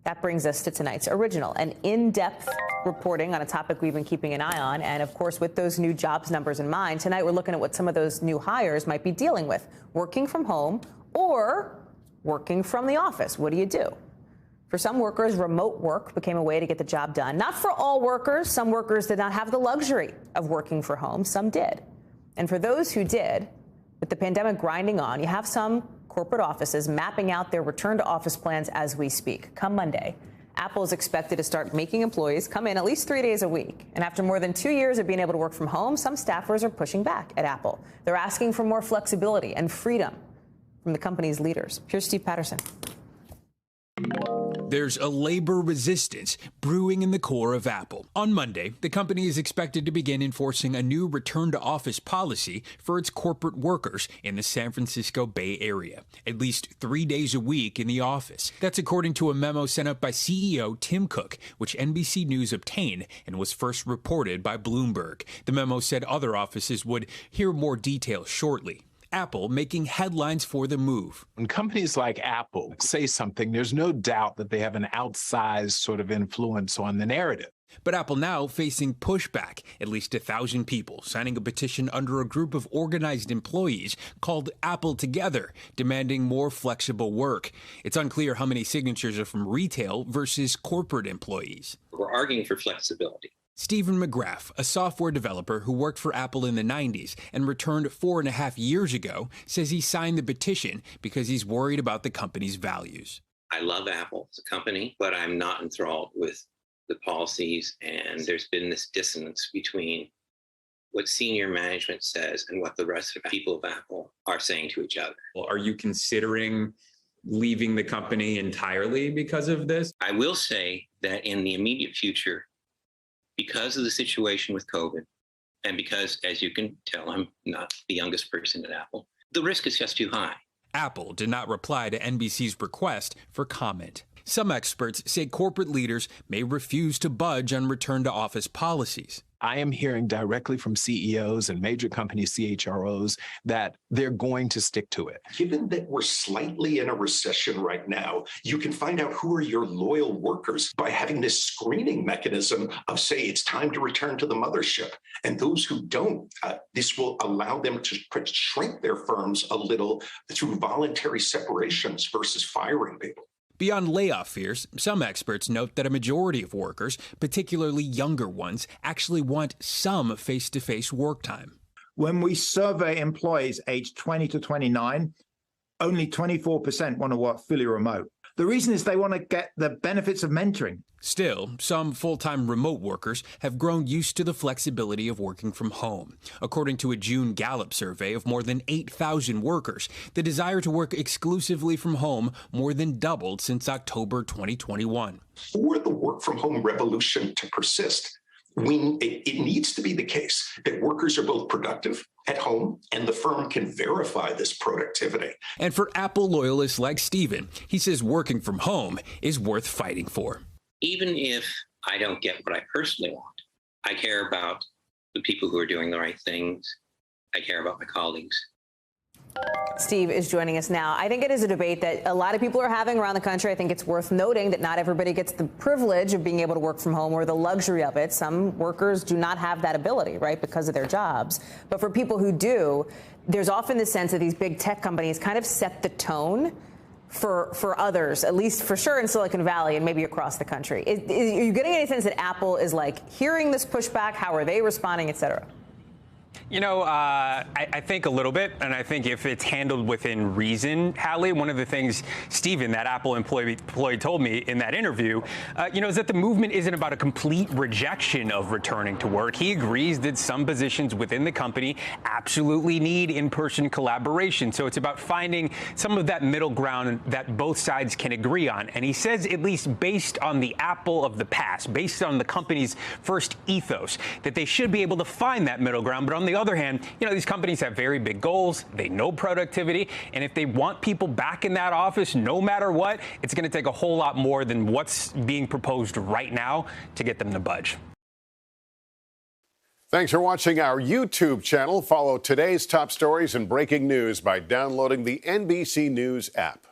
That brings us to tonight's original, an in-depth reporting on a topic we've been keeping an eye on. And of course, with those new jobs numbers in mind, tonight we're looking at what some of those new hires might be dealing with. Working from home or working from the office. What do you do? For some workers, remote work became a way to get the job done. Not for all workers. Some workers did not have the luxury of working from home. Some did. And for those who did, with the pandemic grinding on, you have some corporate offices mapping out their return to office plans as we speak. Come Monday, Apple is expected to start making employees come in at least 3 days a week. And after more than 2 years of being able to work from home, some staffers are pushing back at Apple. They're asking for more flexibility and freedom from the company's leaders. Here's Steve Patterson. There's a labor resistance brewing in the core of Apple. On Monday, the company is expected to begin enforcing a new return-to-office policy for its corporate workers in the San Francisco Bay Area, at least 3 days a week in the office. That's according to a memo sent out by CEO Tim Cook, which NBC News obtained and was first reported by Bloomberg. The memo said other offices would hear more details shortly. Apple making headlines for the move. When companies like Apple say something, there's no doubt that they have an outsized sort of influence on the narrative. But Apple now facing pushback. At least 1,000 people signing a petition under a group of organized employees called Apple Together, demanding more flexible work. It's unclear how many signatures are from retail versus corporate employees. We're arguing for flexibility. Stephen McGrath, a software developer who worked for Apple in the 90s and returned 4.5 years ago, says he signed the petition because he's worried about the company's values. I love Apple as a company, but I'm not enthralled with the policies, and there's been this dissonance between what senior management says and what the rest of the people of Apple are saying to each other. Well, are you considering leaving the company entirely because of this? I will say that in the immediate future, because of the situation with COVID, and because, as you can tell, I'm not the youngest person at Apple, the risk is just too high. Apple did not reply to NBC's request for comment. Some experts say corporate leaders may refuse to budge on return-to-office policies. I am hearing directly from CEOs and major company CHROs that they're going to stick to it. Given that we're slightly in a recession right now, you can find out who are your loyal workers by having this screening mechanism of, say, it's time to return to the mothership. And those who don't, this will allow them to shrink their firms a little through voluntary separations versus firing people. Beyond layoff fears, some experts note that a majority of workers, particularly younger ones, actually want some face-to-face work time. When we survey employees aged 20 to 29, only 24% want to work fully remote. The reason is they want to get the benefits of mentoring. Still, some full-time remote workers have grown used to the flexibility of working from home. According to a June Gallup survey of more than 8,000 workers, the desire to work exclusively from home more than doubled since October 2021. For the work-from-home revolution to persist, it needs to be the case that workers are both productive at home and the firm can verify this productivity. And for Apple loyalists like Stephen, he says working from home is worth fighting for. Even if I don't get what I personally want, I care about the people who are doing the right things. I care about my colleagues. Steve is joining us now. I think it is a debate that a lot of people are having around the country. I think it's worth noting that not everybody gets the privilege of being able to work from home or the luxury of it. Some workers do not have that ability, right, because of their jobs. But for people who do, there's often the sense that these big tech companies kind of set the tone for others, at least for sure in Silicon Valley and maybe across the country. Are you getting any sense that Apple is like hearing this pushback? How are they responding, et cetera? You know, I think a little bit, and I think if it's handled within reason, Hallie, one of the things Stephen, that Apple employee told me in that interview, is that the movement isn't about a complete rejection of returning to work. He agrees that some positions within the company absolutely need in-person collaboration. So it's about finding some of that middle ground that both sides can agree on. And he says, at least based on the Apple of the past, based on the company's first ethos, that they should be able to find that middle ground. But on the other hand, these companies have very big goals. They know productivity. And if they want people back in that office, no matter what, it's going to take a whole lot more than what's being proposed right now to get them to budge. Thanks for watching our YouTube channel. Follow today's top stories and breaking news by downloading the NBC News app.